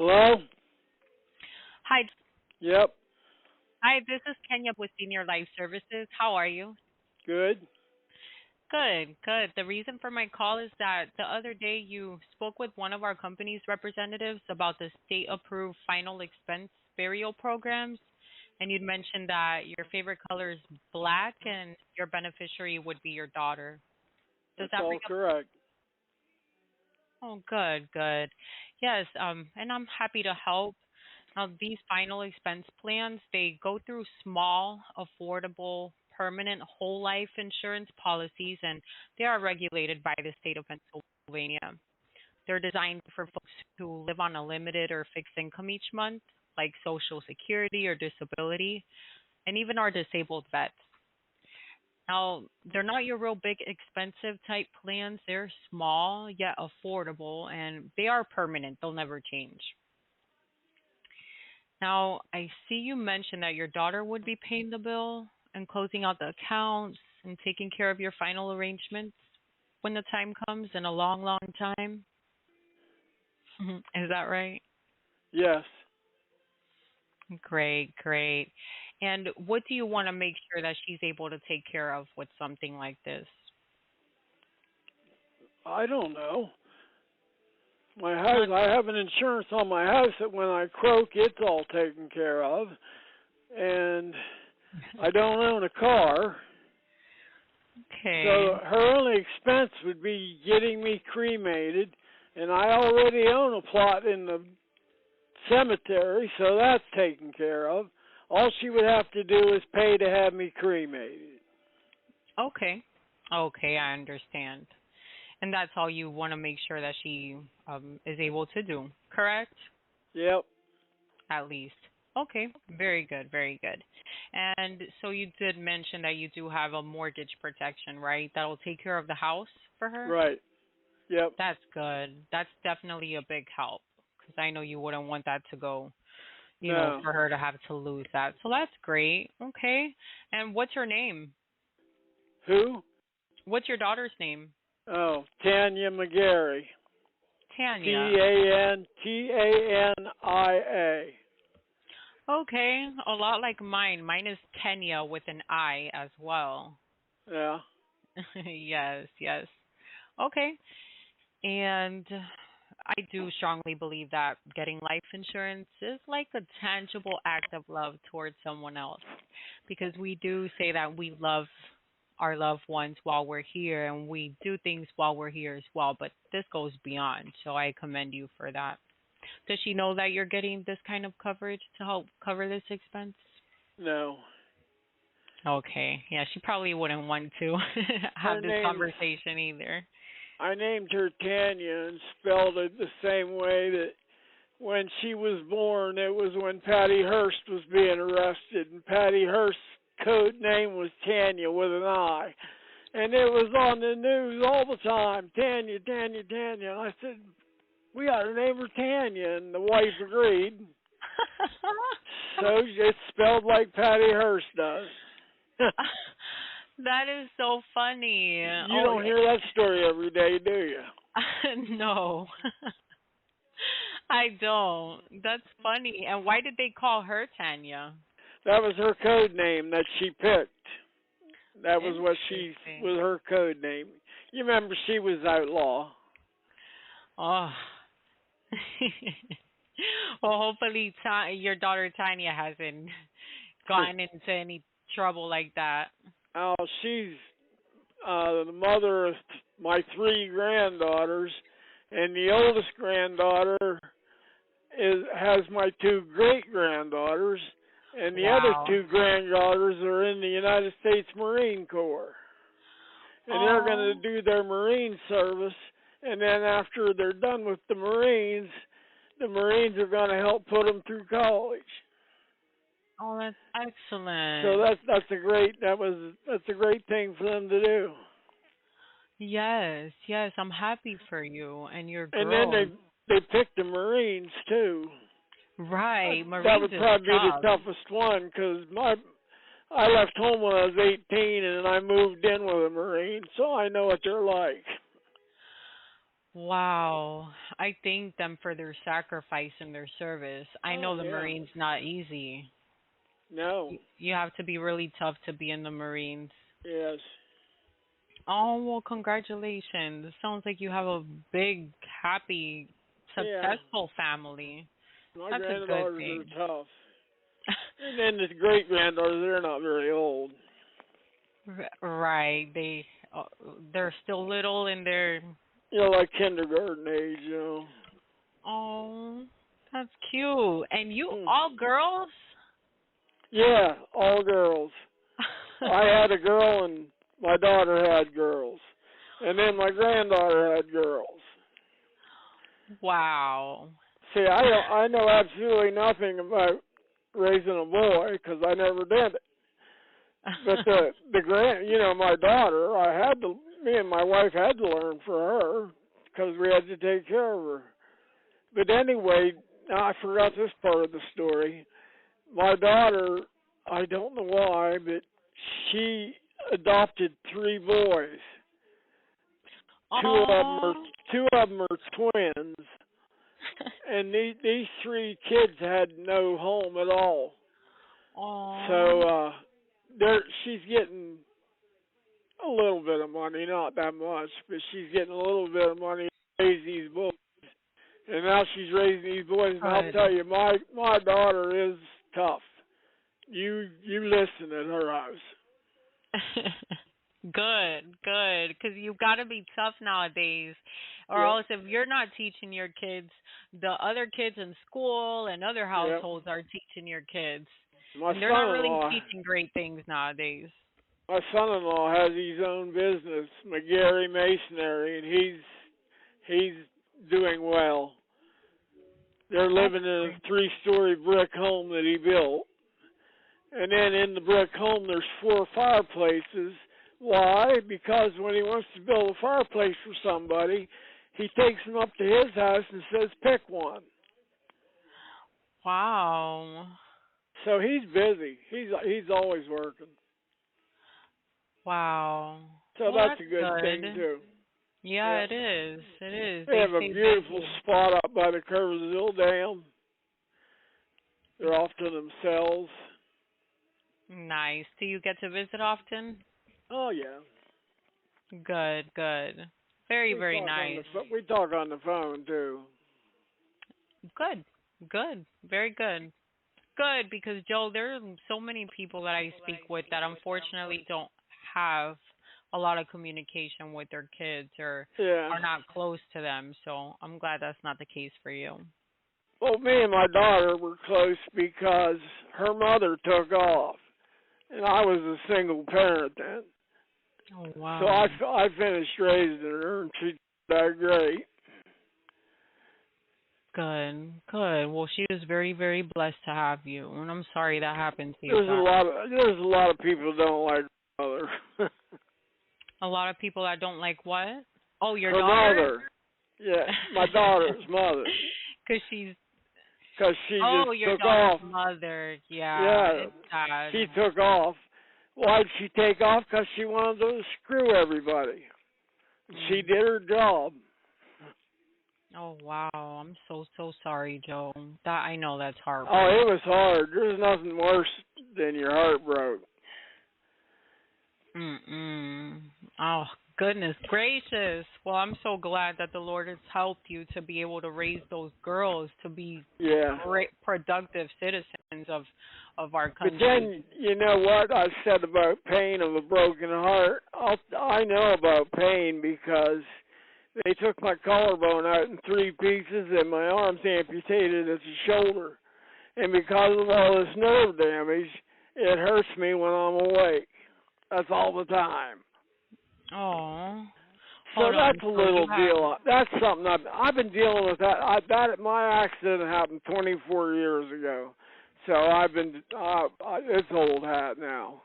Hello? Hi, Yep. hi. This is Kenya with Senior Life Services. How are you? Good. Good, good. The reason for my call is that the other day you spoke with one of our company's representatives about the state-approved final expense burial programs, and you'd mentioned that your favorite color is black and your beneficiary would be your daughter. Does That's that all ring a... correct. Oh, good, good. Yes, and I'm happy to help. Now, these final expense plans, they go through small, affordable, permanent whole life insurance policies, and they are regulated by the state of Pennsylvania. They're designed for folks who live on a limited or fixed income each month, like Social Security or disability, and even our disabled vets. Now, they're not your real big expensive type plans. They're small yet affordable, and they are permanent. They'll never change. Now, I see you mentioned that your daughter would be paying the bill and closing out the accounts and taking care of your final arrangements when the time comes in a long, long time. Is that right? Yes. Great, great. And what do you want to make sure that she's able to take care of with something like this? I don't know. My Uh, house, I have an insurance on my house that when I croak, it's all taken care of. And I don't own a car. Okay. So her only expense would be getting me cremated. And I already own a plot in the cemetery, so that's taken care of. All she would have to do is pay to have me cremated. Okay. Okay, I understand. And that's all you want to make sure that she is able to do, correct? Yep. At least. Okay, very good, very good. And so you did mention that you do have a mortgage protection, right? That'll take care of the house for her? Right. Yep. That's good. That's definitely a big help because I know you wouldn't want that to go, No. for her to have to lose that. So that's great. Okay. And what's her name? Who? What's your daughter's name? Oh, Tanya McGarry. Tanya. Tania. Okay, a lot like mine. Mine is Tenya with an I as well. Yeah. Yes, yes. Okay. And I do strongly believe that getting life insurance is like a tangible act of love towards someone else because we do say that we love our loved ones while we're here and we do things while we're here as well, but this goes beyond. So I commend you for that. Does she know that you're getting this kind of coverage to help cover this expense? No. Okay. Yeah, she probably wouldn't want to Her have this name's conversation either. I named her Tanya and spelled it the same way that when she was born it was when Patty Hearst was being arrested and Patty Hearst's code name was Tanya with an I. And it was on the news all the time. Tanya, Tanya, Tanya. And I said, we ought to name her Tanya, and the wife agreed. So it's spelled like Patty Hearst does. That is so funny. You Oh, don't hear that story every day, do you? no. I don't. That's funny. And why did they call her Tanya? That was her code name that she picked. That was what she Interesting. was her code name. You remember she was outlaw. Oh. Well, hopefully your daughter Tanya hasn't gotten into any trouble like that. Oh, she's the mother of my three granddaughters, and the oldest granddaughter has my two great granddaughters, and the other Wow. two granddaughters are in the United States Marine Corps, and they're going Oh. to do their Marine service, and then after they're done with the Marines are going to help put them through college. Oh, that's So excellent. that's a great thing for them to do. Yes, yes, I'm happy for you and your And then girls. they picked the Marines too. Right, That Marines would is probably be the tough. toughest one because I left home when I was 18 and I moved in with a Marine, so I know what they're like. Wow. I thank them for their sacrifice and their service. I Oh know the yeah. Marines not easy. No. You have to be really tough to be in the Marines. Yes. Oh, well, congratulations. It sounds like you have a big, happy, Yeah. successful family. My That's a good granddaughters are thing. tough. And then the great granddaughters, they're not very old. Right. Uh, they're still little and they're Like kindergarten age, you know. oh, that's cute. And you Hmm. all girls? Yeah, all girls. I had a girl and my daughter had girls. And then my granddaughter had girls. Wow. See, I know absolutely nothing about raising a boy because I never did it. But my daughter, me and my wife had to learn for her because we had to take care of her. But anyway, now I forgot this part of the story. My daughter, I don't know why, but she adopted three boys. Two of them are Oh. two of them are twins, and these three kids had no home at all. Oh. So she's getting a little bit of money, not that much, but she's getting a little bit of money to raise these boys. And now she's raising these boys, and I'll Good. tell you, my daughter is tough. You listen at her house. Good, good. Because you've got to be tough nowadays, or Yep, else if you're not teaching your kids, the other kids in school and other yep. households are teaching your kids, My and they're not really son-in-law, teaching great things nowadays. my son-in-law has his own business, McGarry Masonry, and he's doing well. They're That's living in great. a three-story brick home that he built. And then in the brick home, there's four fireplaces. Why? Because when he wants to build a fireplace for somebody, he takes them up to his house and says, pick one. Wow. So he's busy. He's always working. Wow. So Well, that's that's a good thing, good. too. Yeah, Yeah. it is. It is. They They have a stay beautiful busy. spot up by the Curvesville Dam. They're off to themselves. Nice. Do you get to visit often? Oh, yeah. Good, good. Very, very nice. We talk on the phone, too. Good, good. Very good. Good, because Joe, there are so many people that I speak with that unfortunately don't have a lot of communication with their kids or Yeah. are not close to them. So I'm glad that's not the case for you. Well, me and my daughter were close because her mother took off, and I was a single parent then. Oh, So wow. I finished raising her, and she did that great. Good, good. Well, she was very, very blessed to have you, and I'm sorry that happened to you guys. There's a lot of people that don't like her mother. A lot of people that don't like what? Oh, your Her daughter? mother, yeah, my daughter's mother, Because she's. because she Oh, just your took daughter's off. mother. Yeah, Yeah, it's sad. she took off. Why'd she take off? Because she wanted to screw everybody. She Mm. did her job. Oh wow, I'm so so sorry, Joe. That I know that's Oh, heartbreak. it was hard. There's nothing worse than your heart broke. Mm-mm. Oh goodness gracious. Well, I'm so glad that the Lord has helped you to be able to raise those girls to be Yeah. great productive citizens of our But country. then, you know what I said about pain of a broken heart? I know about pain because they took my collarbone out in three pieces and my arm's amputated at the shoulder. And because of all this nerve damage, it hurts me when I'm awake. That's all the time. Oh, So hold on. that's a So you little have. deal. That's something I've been dealing with. My accident happened 24 years ago, so I've been. It's old hat now.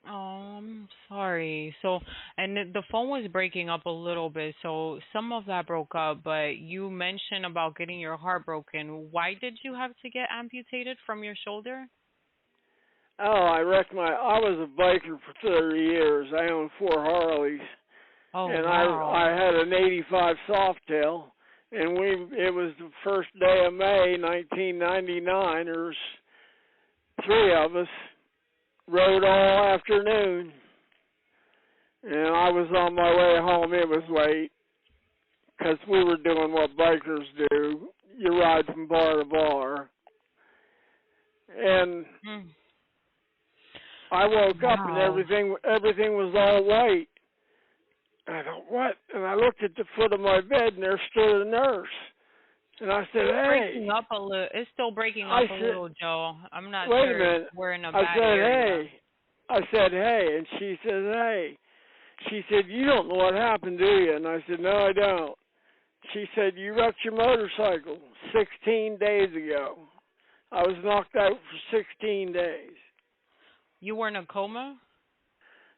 Oh, I'm sorry. So, and the phone was breaking up a little bit, so some of that broke up, but you mentioned about getting your heart broken. Why did you have to get amputated from your shoulder? Oh, I was a biker for 30 years. I owned four Harleys, Oh, and wow. I had an '85 Softail, and it was the first day of May 1999. There's three of us rode all afternoon, and I was on my way home. It was late because we were doing what bikers do. You ride from bar to bar, and Mm. I woke up and Wow. everything was all white. And I thought, what? And I looked at the foot of my bed, and there stood a nurse. And I said, hey. Breaking up a little. It's still breaking I up a said, little, Joe. I'm not wait a sure if minute. we're in a I bad said, area. hey. I said, hey. And she says, hey. She said, you don't know what happened, do you? And I said, no, I don't. She said, you wrecked your motorcycle 16 days ago. I was knocked out for 16 days. You were in a coma?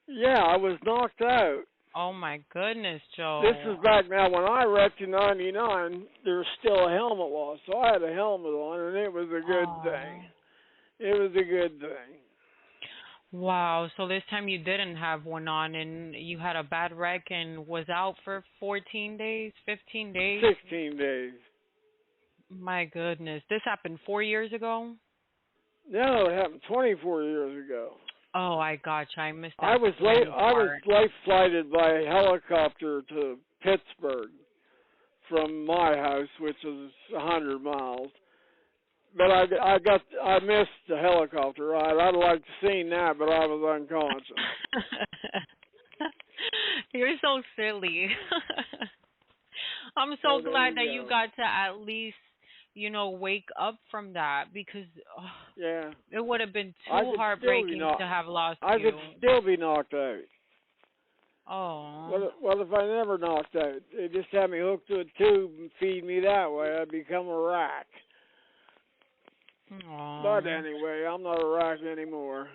Yeah, I was knocked out. Oh my goodness, Joe. This is back now when I wrecked in '99. There was still a helmet law, so I had a helmet on, and it was a good Oh. thing. It was a good thing. Wow. So this time you didn't have one on, and you had a bad wreck and was out for 14 days, 15 days? 16 days. My goodness. This happened 4 years ago? No, it happened 24 years ago. Oh, I gotcha. I missed that. I was part. life flighted by helicopter to Pittsburgh from my house, which is 100 miles. But I missed the helicopter ride. I'd like to seen that, but I was unconscious. You're so silly. I'm So so there glad you that you go. got to at least, wake up from that because Yeah. it would have been I too could heartbreaking still be to have lost I you. could still be knocked out. Oh. What if I never knocked out? They just had me hooked to a tube and feed me that way. I'd become a rack. Aw. But anyway, I'm not a rack anymore.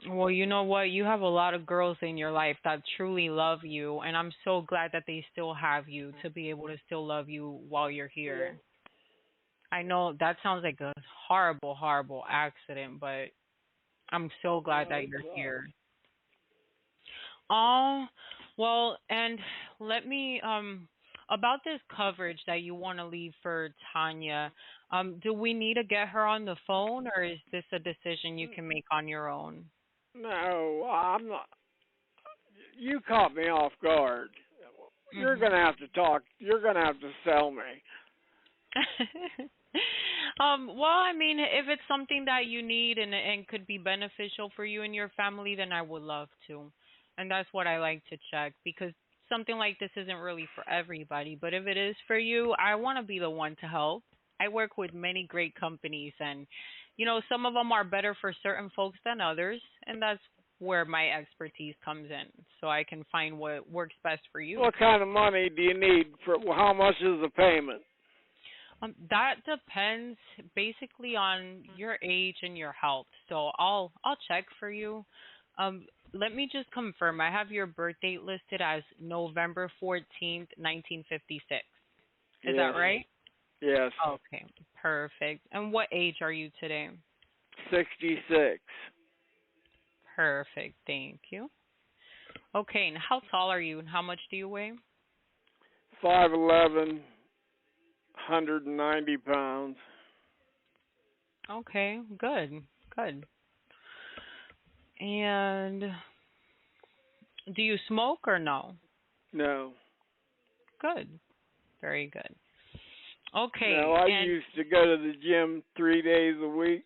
Well, you know what? You have a lot of girls in your life that truly love you, and I'm so glad that they still have you to be able to still love you while you're here. I know that sounds like a horrible, horrible accident, but I'm so glad that you're here. Oh, well, and let me about this coverage that you want to leave for Tanya. Do we need to get her on the phone, or is this a decision you can make on your own? No, I'm not. You caught me off guard. You're Mhm. going to have to talk. You're going to have to sell me. Well, I mean, if it's something that you need and could be beneficial for you and your family, then I would love to. And that's what I like to check because something like this isn't really for everybody, but if it is for you, I want to be the one to help. I work with many great companies and some of them are better for certain folks than others, and that's where my expertise comes in. So I can find what works best for you. What kind of money do you need for? How much is the payment? That depends basically on your age and your health. So I'll check for you. Let me just confirm. I have your birth date listed as November 14th, 1956. Is that Yes. right? Yes. Okay, perfect. And what age are you today? 66. Perfect. Thank you. Okay, and how tall are you and how much do you weigh? 5'11", 190 pounds. Okay, good. Good. And do you smoke or no? No. Good. Very good. Okay. No, I And used to go to the gym 3 days a week,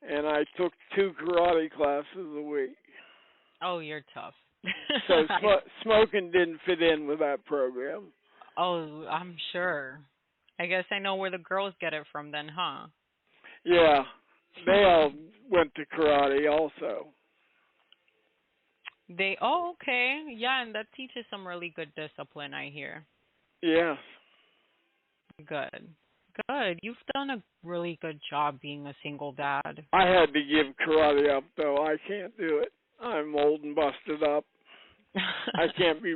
and I took 2 karate classes a week. oh, you're tough. So smoking didn't fit in with that program. oh, I'm sure. I guess I know where the girls get it from then, huh? Yeah, they all went to karate also. Okay. Yeah, and that teaches some really good discipline, I hear. Yes. Good. Good. You've done a really good job being a single dad. I had to give karate up though. I can't do it. I'm old and busted up. I can't be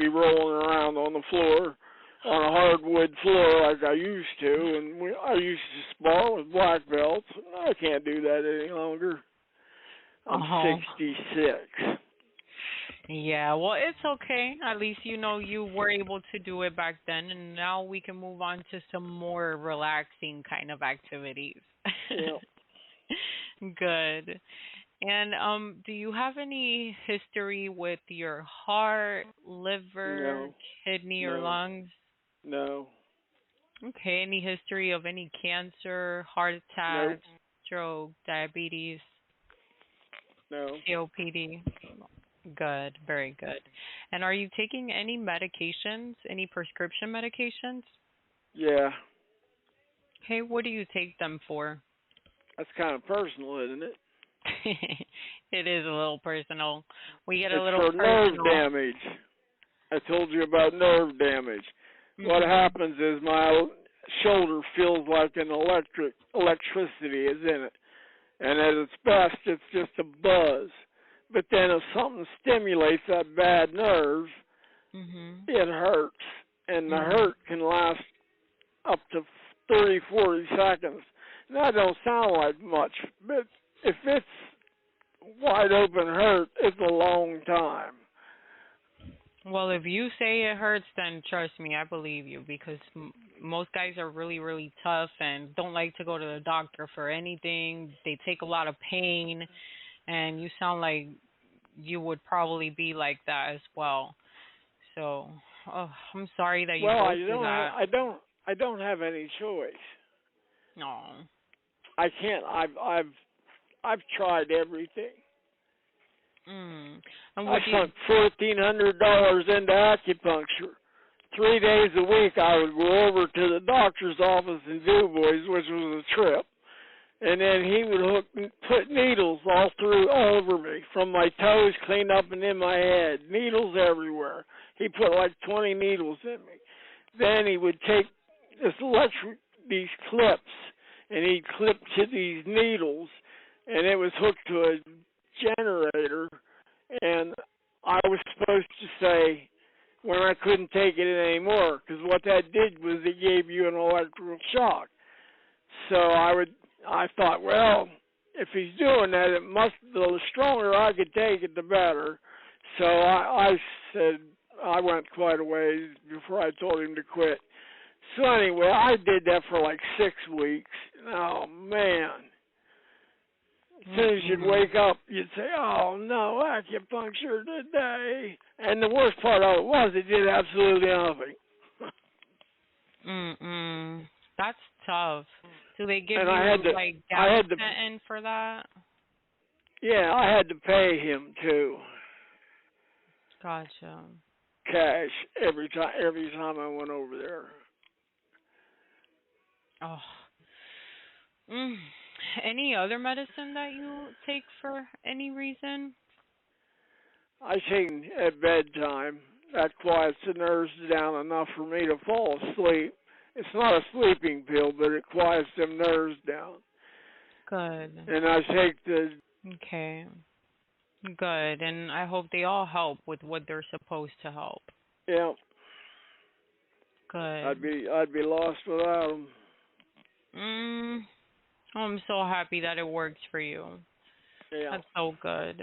rolling around on the floor on a hardwood floor like I used to, and I used to spar with black belts. I can't do that any longer. I'm Oh. 66. Yeah, well, it's okay. At least you know you were able to do it back then, and now we can move on to some more relaxing kind of activities. Yeah. Good. And do you have any history with your heart, liver, No. kidney, or No. lungs? No. Okay, any history of any cancer, heart Nope. attack, stroke, diabetes, No. COPD? Good, very good. And are you taking any medications, any prescription medications? Yeah. Okay, what do you take them for? That's kind of personal, isn't it? It is a little personal. We get a It's little for nerve personal. damage. I told you about nerve damage. What Mhm. happens is my shoulder feels like an electricity is in it. And at its best, it's just a buzz. But then if something stimulates that bad nerve, Mhm. it hurts. And the Mhm. hurt can last up to 30, 40 seconds. And that don't sound like much, but if it's wide open hurt, it's a long time. Well, if you say it hurts, then trust me, I believe you because most guys are really, really tough and don't like to go to the doctor for anything. They take a lot of pain, and you sound like you would probably be like that as well. So, oh, I'm sorry that you Well, go through that. I don't have any choice. No. I can't. I've tried everything. Mm. And I would you? sunk $1,400 into acupuncture. 3 days a week, I would go over to the doctor's office in DuBois, which was a trip, and then he would put needles all over me, from my toes clean up and in my head, needles everywhere. He put like 20 needles in me. Then he would take these clips, and he'd clip to these needles, and it was hooked to a generator, and I was supposed to say when I couldn't take it anymore, because what that did was it gave you an electrical shock. So I thought, well, if he's doing that, the stronger I could take it, the better. So I said, I went quite a ways before I told him to quit. So anyway, I did that for like 6 weeks. Oh man. As soon as you'd Mm-mm. wake up, you'd say, oh no, acupuncture today. And the worst part of it was it did absolutely nothing. Mm-mm. That's tough. Do they give And you like I had to, gabapentin for that? yeah, I had to pay him too, Gotcha. cash every time I went over there. Oh. Mm. Any other medicine that you take for any reason? I take at bedtime. That quiets the nerves down enough for me to fall asleep. It's not a sleeping pill, but it quiets them nerves down. Good. And I take the, Okay. Good. And I hope they all help with what they're supposed to help. yeah, Good. I'd be lost without them. Mm. I'm so happy that it works for you. Yeah. That's so good.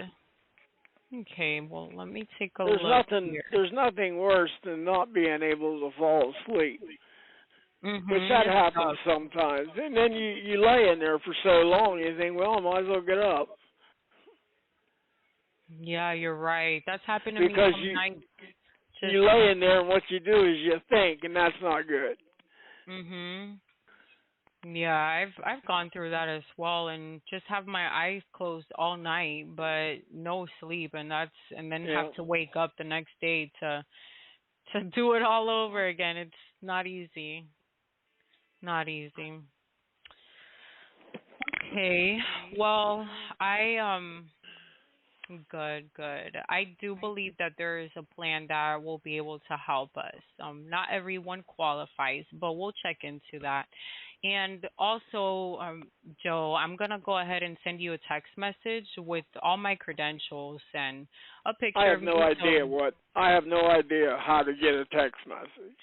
Okay, well, let me take a look here. There's nothing worse than not being able to fall asleep, which that It's happens tough. sometimes. And then you lay in there for so long, you think, well, I might as well get up. Yeah, you're right. That's happened to me Because some nights. Just you lay in there and what you do is you think, and that's not good. mhm. Yeah, I've gone through that as well and just have my eyes closed all night but no sleep and then Yeah. have to wake up the next day to do it all over again. It's not easy. Not easy. Okay. Well, I good, good. I do believe that there is a plan that will be able to help us. Not everyone qualifies, but we'll check into that. And also, Joe, I'm gonna go ahead and send you a text message with all my credentials and a I picture have of no me. So, idea I have no idea how to get a text message.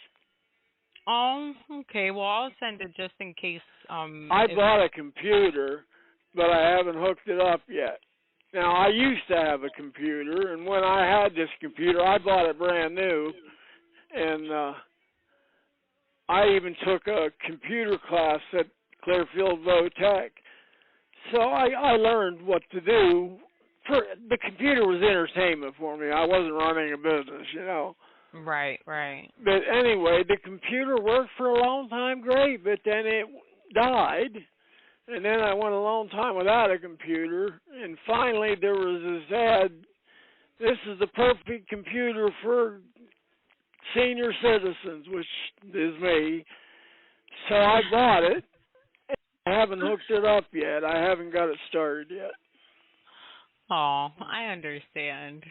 oh, okay. Well, I'll send it just in case. I If bought a computer, but I haven't hooked it up yet. Now, I used to have a computer, and when I had this computer, I bought it brand new, and I even took a computer class at Clearfield Votech. So I learned what to do. The computer was entertainment for me. I wasn't running a business, you know. Right, right. But anyway, the computer worked for a long time great, but then it died. And then I went a long time without a computer. And finally there was this ad, this is the perfect computer for senior citizens, which is me. So I bought it. I haven't hooked it up yet. I haven't got it started yet. Oh, I understand.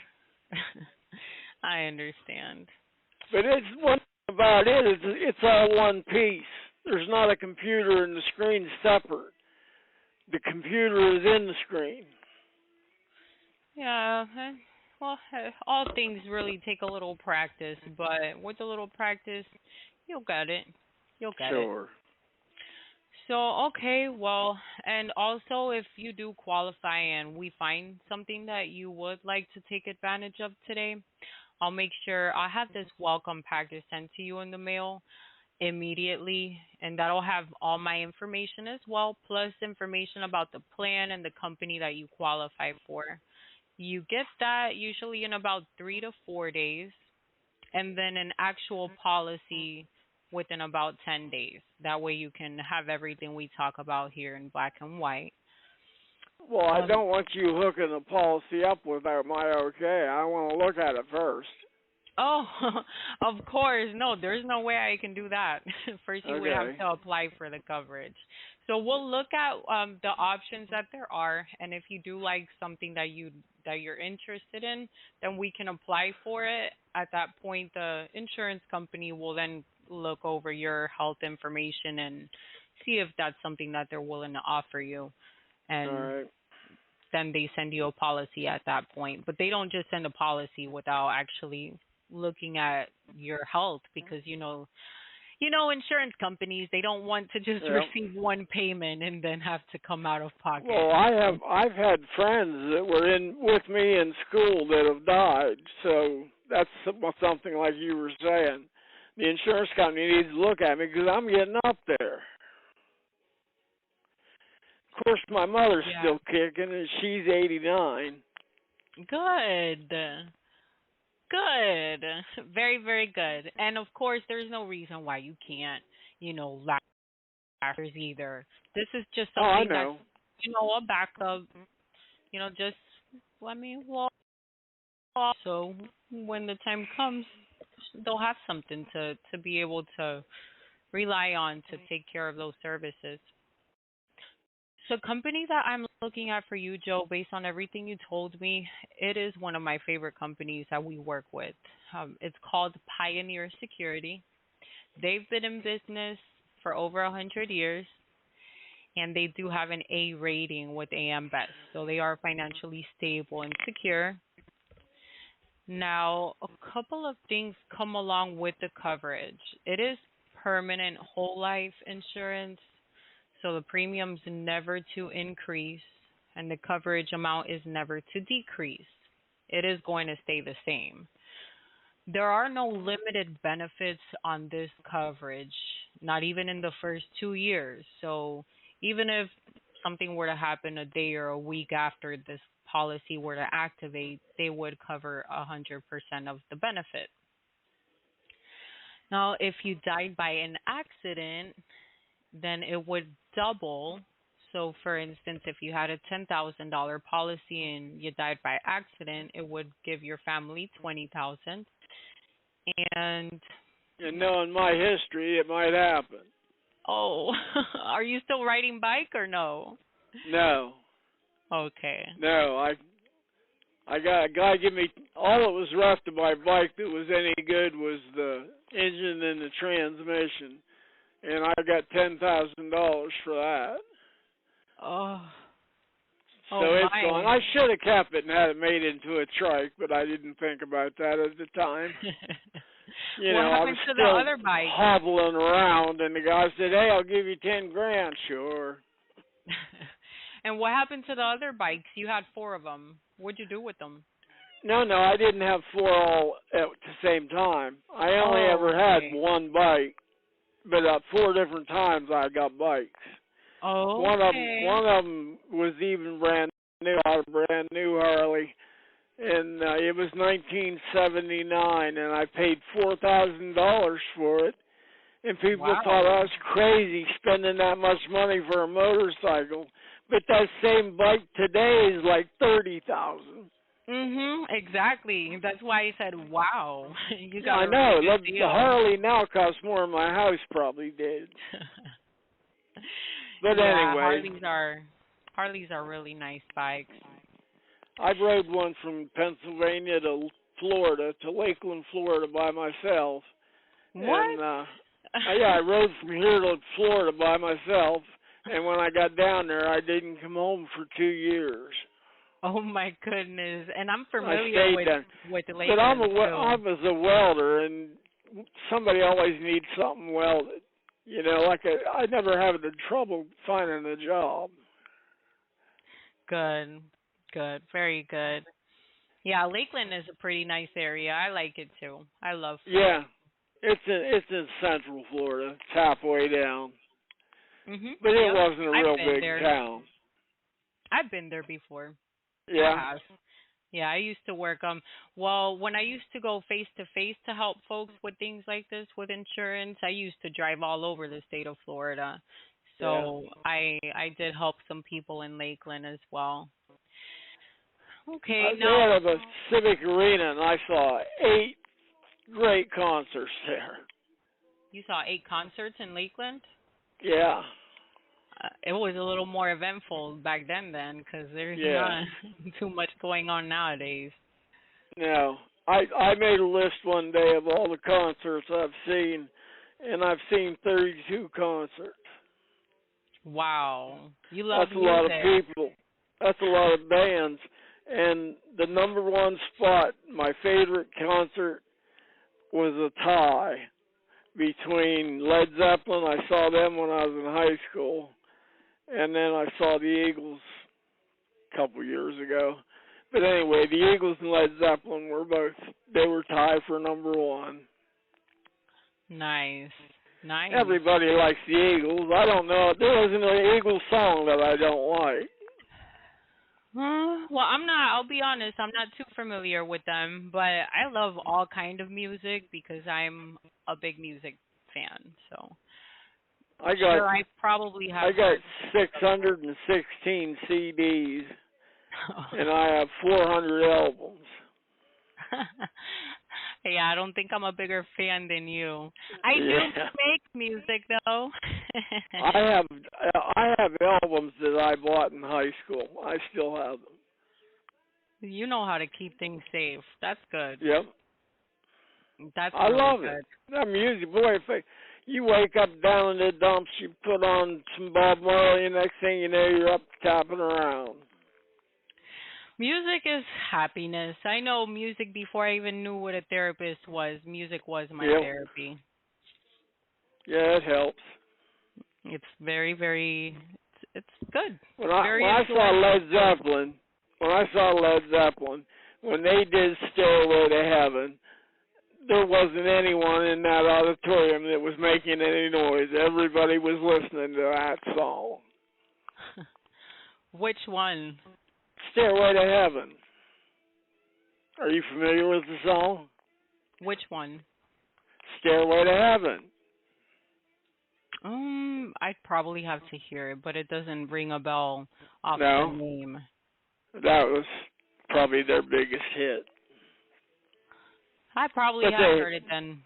I understand. But it's one thing about it is it's all one piece. There's not a computer and the screen separate. The computer is in the screen. Yeah, well, all things really take a little practice, but with a little practice, you'll get it. You'll get it. Sure. So, okay, well, and also if you do qualify and we find something that you would like to take advantage of today, I'll make sure I have this welcome package sent to you in the mail immediately, and that'll have all my information as well, plus information about the plan and the company that you qualify for. You get that usually in about 3 to 4 days, and then an actual policy within about 10 days. That way you can have everything we talk about here in black and white. Well, I don't want you hooking the policy up without my okay. I want to look at it first. Oh, of course. No, there's no way I can do that. First, you would have to apply for the coverage. So we'll look at the options that there are, and if you do like something that you're interested in, then we can apply for it. At that point, the insurance company will then look over your health information and see if that's something that they're willing to offer you. And all right. Then they send you a policy at that point. But they don't just send a policy without actually looking at your health, because you know insurance companies, they don't want to just receive one payment and then have to come out of pocket. Well, I've had friends that were with me in school that have died, so that's something like you were saying. The insurance company needs to look at me because I'm getting up there. Of course, my mother's still kicking, and she's 89. Good. Good. Very, very good. And of course, there's no reason why you can't, laugh either. This is just something that's, a backup. Just let me walk off. So when the time comes, they'll have something to be able to rely on to take care of those services. So company that I'm looking at for you, Joe, based on everything you told me, it is one of my favorite companies that we work with. It's called Pioneer Security. They've been in business for over 100 years, and they do have an A rating with AM Best. So they are financially stable and secure. Now, a couple of things come along with the coverage. It is permanent whole life insurance. So the premium's never to increase, and the coverage amount is never to decrease. It is going to stay the same. There are no limited benefits on this coverage, not even in the first 2 years. So even if something were to happen a day or a week after this policy were to activate, they would cover 100% of the benefit. Now, if you died by an accident, then it would double. So, for instance, if you had a $10,000 policy and you died by accident, it would give your family $20,000. And knowing my history, it might happen. Oh, are you still riding bike or no? No. Okay. No, I got a guy give me all that was left of my bike that was any good was the engine and the transmission. And I got $10,000 for that. Oh. So it's gone. I should have kept it and had it made into a trike, but I didn't think about that at the time. What happened to the other bike? Hobbling around, and the guy said, "Hey, I'll give you $10,000." Sure. And what happened to the other bikes? You had four of them. What'd you do with them? No, no, I didn't have four all at the same time. I only Oh, ever had okay. one bike, but four different times I got bikes. Okay. One of them was even brand new, a brand new Harley, and it was 1979, and I paid $4,000 for it. And people thought Wow. I was crazy spending that much money for a motorcycle. But that same bike today is like 30,000. Exactly. That's why I said, "Wow, you got I a really know. good The deal." Harley now costs more than my house probably did. But Yeah, anyway, Harleys are really nice bikes. I rode one from Pennsylvania to Florida, to Lakeland, Florida by myself. And What? yeah, I rode from here to Florida by myself. And when I got down there, I didn't come home for 2 years. Oh my goodness. And I'm I familiar stayed with there. But Lakeland I too. was a welder, and somebody always needs something welded. You know, I never had the trouble finding a job. Good. Good. Very good. Yeah, Lakeland is a pretty nice area. I like it too. I love Florida. Yeah, it's in Central Florida. It's halfway down, but it Yep. wasn't a I've real been big there. town. I've been there before. I Yeah. have. Yeah, I used to work well, when I used to go face to face to help folks with things like this with insurance, I used to drive all over the state of Florida. Yeah. So I did help some people in Lakeland as well. Okay, They now had a civic arena, and I saw 8 great concerts there. you saw 8 concerts in Lakeland? Yeah. It was a little more eventful back then because there's Yeah. not too much going on nowadays. No. I made a list one day of all the concerts I've seen, and I've seen 32 concerts. Wow. You love That's a lot of music. people. That's a lot of bands. And the number one spot, my favorite concert, was a tie between Led Zeppelin. I saw them when I was in high school, and then I saw the Eagles a couple years ago. But anyway, the Eagles and Led Zeppelin they were tied for number one. Nice. Nice. Everybody likes the Eagles. I don't know. There isn't an Eagles song that I don't like. Well, I'll be honest, I'm not too familiar with them, but I love all kind of music because I'm a big music fan. So, I got sure, I probably have I got heard 616 CDs, of and I have 400 albums. Yeah, I don't think I'm a bigger fan than you. I do Yeah. make music though. I have albums that I bought in high school. I still have them. You know how to keep things safe. That's good. Yep. That's I really love it. good. That music, boy, if you wake up down in the dumps, you put on some Bob Marley, and next thing you know, you're up tapping around. Music is happiness. I know music before I even knew what a therapist was. Music was my Yep. therapy. Yeah, it helps. It's very, very, it's good. When It's I very when I saw influential. Led Zeppelin, when they did Stairway to Heaven, there wasn't anyone in that auditorium that was making any noise. Everybody was listening to that song. Which one? Stairway to Heaven. Are you familiar with the song? Which one? Stairway to Heaven. I'd probably have to hear it, but it doesn't ring a bell off the No, name. that was probably their biggest hit. I probably But have heard it then.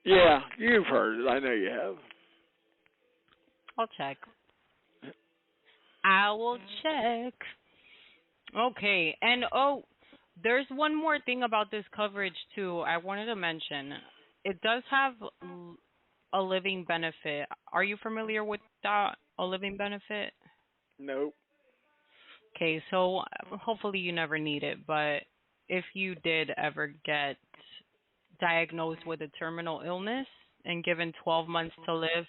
yeah, you've heard it. I know you have. I'll check. I will check. Okay, and there's one more thing about this coverage too. I wanted to mention. It does have a living benefit. Are you familiar with that? A living benefit? Nope. Okay, so hopefully you never need it, but if you did ever get diagnosed with a terminal illness and given 12 months to live,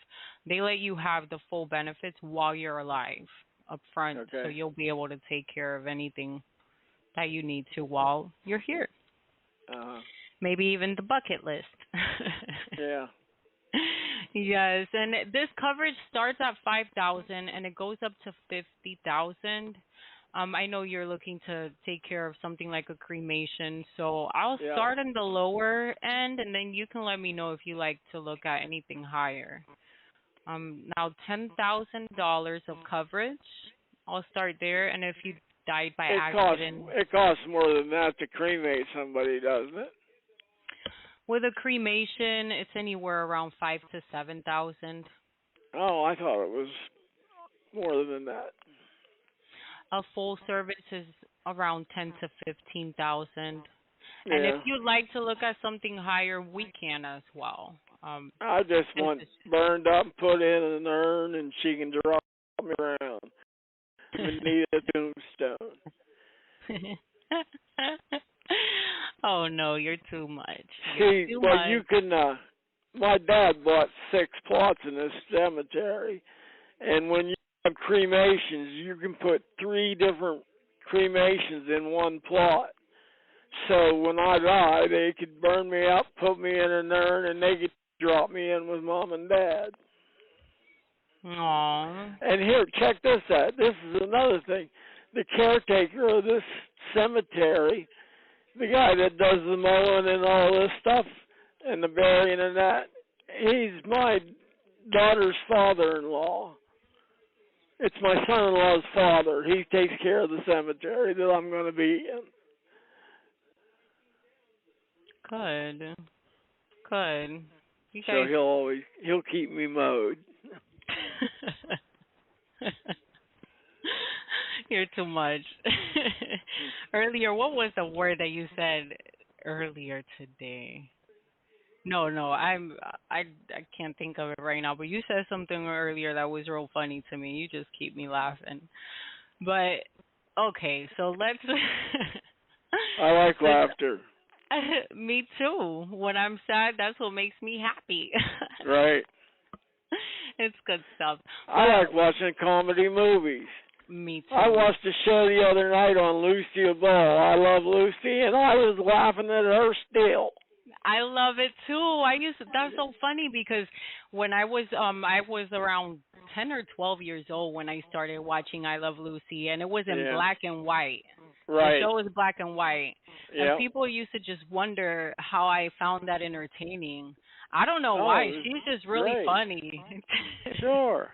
they let you have the full benefits while you're alive. up front, so Okay. you'll be able to take care of anything that you need to while you're here. Uh-huh. Maybe even the bucket list. Yeah. Yes, and this coverage starts at 5,000 and it goes up to 50,000. I know you're looking to take care of something like a cremation, so I'll Yeah. start on the lower end, and then you can let me know if you like to look at anything higher. Now $10,000 of coverage. I'll start there, and if you died by accident, It costs more than that to cremate somebody, doesn't it? with a cremation, it's anywhere around 5 to 7,000. Oh, I thought it was more than that. A full service is around 10 to 15,000. And if Yeah. you'd like to look at something higher, we can as well. I just This want is burned up, put in an urn, and she can drop me around. Even need a tombstone. Oh no, you're too much. You're See, too well, you much. can. My dad bought 6 plots in this cemetery, and when you have cremations, you can put 3 different cremations in one plot. So when I die, they could burn me up, put me in an urn, and they could drop me in with mom and dad. Aww. And here, check this out. This is another thing. The caretaker of this cemetery, the guy that does the mowing and all this stuff, and the burying and that, he's my daughter's father-in-law. It's my son-in-law's father. He takes care of the cemetery that I'm going to be in. Good. Good. You So guys. he'll keep me mowed. You're too much. Earlier, what was the word that you said earlier today? No, I can't think of it right now. But you said something earlier that was real funny to me. You just keep me laughing. But okay, so let's. I like laughter. Me too. When I'm sad, that's what makes me happy. Right. It's good stuff. I like watching comedy movies. Me too. I watched a show the other night on Lucille Ball. I love Lucy, and I was laughing at her still. I love it too. That's so funny because when I was around 10 or 12 years old when I started watching I Love Lucy, and it was in black and white. Right. The show was black and white. Yep. And people used to just wonder how I found that entertaining. I don't know why. She's just really funny. Sure.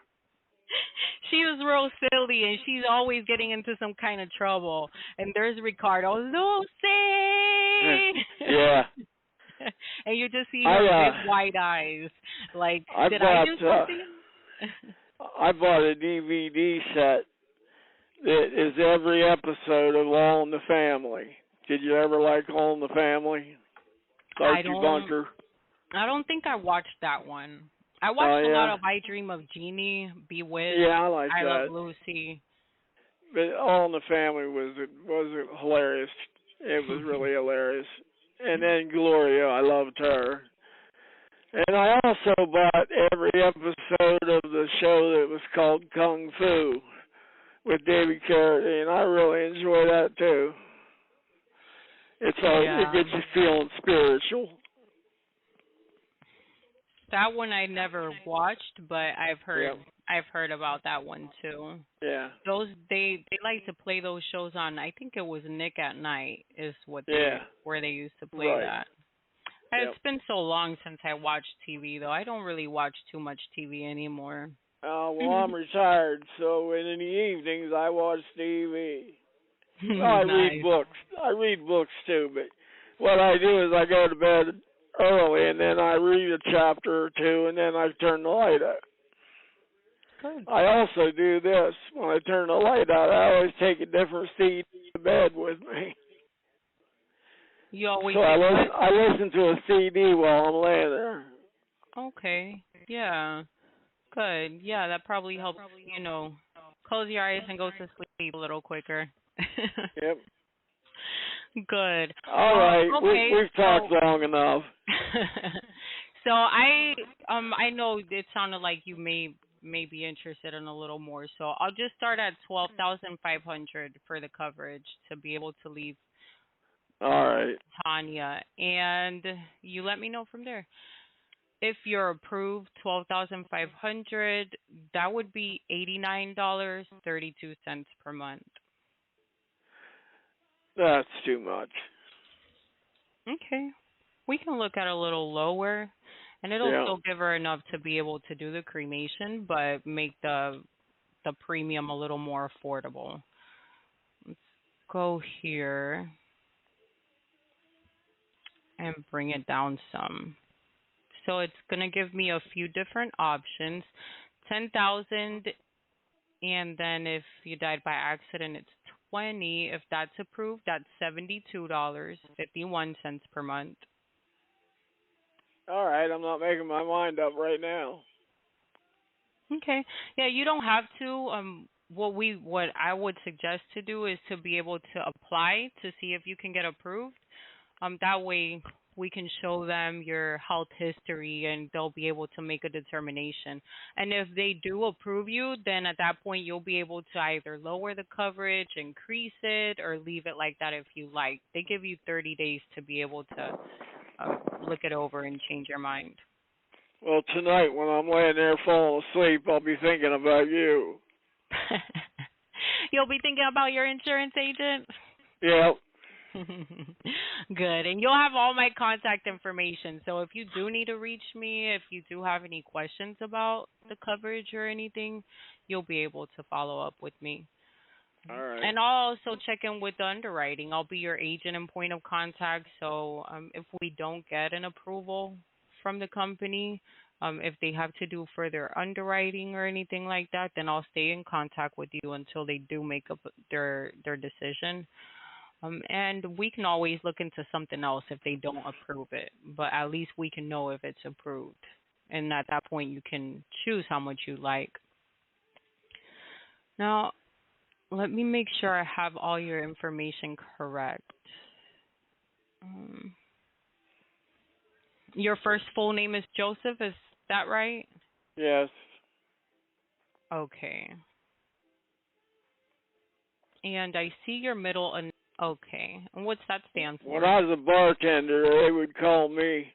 She was real silly, and she's always getting into some kind of trouble. And there's Ricardo, Lucy! Yeah. And you just see her big white eyes. Like, did I do something? I bought a DVD set that is every episode of All in the Family. Did you ever like All in the Family? Archie Bunker. I don't think I watched that one. I watched a lot of I Dream of Jeannie, Be Whiz, Yeah, I like I that. Love Lucy. But All in the Family was hilarious. It was really hilarious. And then Gloria, I loved her. And I also bought every episode of the show that was called Kung Fu with David Carradine. I really enjoy that too. It gets you feeling spiritual. That one I never watched, but I've heard about that one too. Yeah. Those they like to play those shows on. I think it was Nick at Night is what where they used to play that. It's been so long since I watched TV though. I don't really watch too much TV anymore. Well, I'm retired, so in the evenings I watch TV. I read books. I read books too, but what I do is I go to bed early and then I read a chapter or two and then I turn the light out. Good. I also do this. When I turn the light out, I always take a different CD to bed with me. You always I listen to a CD while I'm laying there. Okay. Yeah. Good. Yeah, that probably helps, close your eyes and go to sleep a little quicker. Yep. Good. All right. Okay, we've talked long enough. So I know it sounded like you may may be interested in a little more. So I'll just start at 12,500 for the coverage to be able to leave All right. Tanya, and you let me know from there. If you're approved, 12,500, that would be $89.32 per month. That's too much. Okay. We can look at a little lower, and it'll Yeah. still give her enough to be able to do the cremation, but make the premium a little more affordable. Let's go here and bring it down some. So it's gonna give me a few different options. 10,000, and then if you died by accident, it's 20. If that's approved, that's $72.51 per month. All right. I'm not making my mind up right now. Okay. Yeah, you don't have to. What I would suggest to do is to be able to apply to see if you can get approved. That way we can show them your health history and they'll be able to make a determination. And if they do approve you, then at that point you'll be able to either lower the coverage, increase it, or leave it like that if you like. They give you 30 days to be able to look it over and change your mind. Well, tonight when I'm laying there falling asleep, I'll be thinking about you. You'll be thinking about your insurance agent? Yep. Good. And you'll have all my contact information. So if you do need to reach me, if you do have any questions about the coverage or anything, you'll be able to follow up with me. All right. And I'll also check in with the underwriting. I'll be your agent and point of contact. So if we don't get an approval from the company, if they have to do further underwriting or anything like that, then I'll stay in contact with you until they do make up their decision. And we can always look into something else if they don't approve it, but at least we can know if it's approved. And at that point, you can choose how much you like. Now, let me make sure I have all your information correct. Your first full name is Joseph, is that right? Yes. Okay. And I see your middle. Okay. And what's that stand for? When I was a bartender, they would call me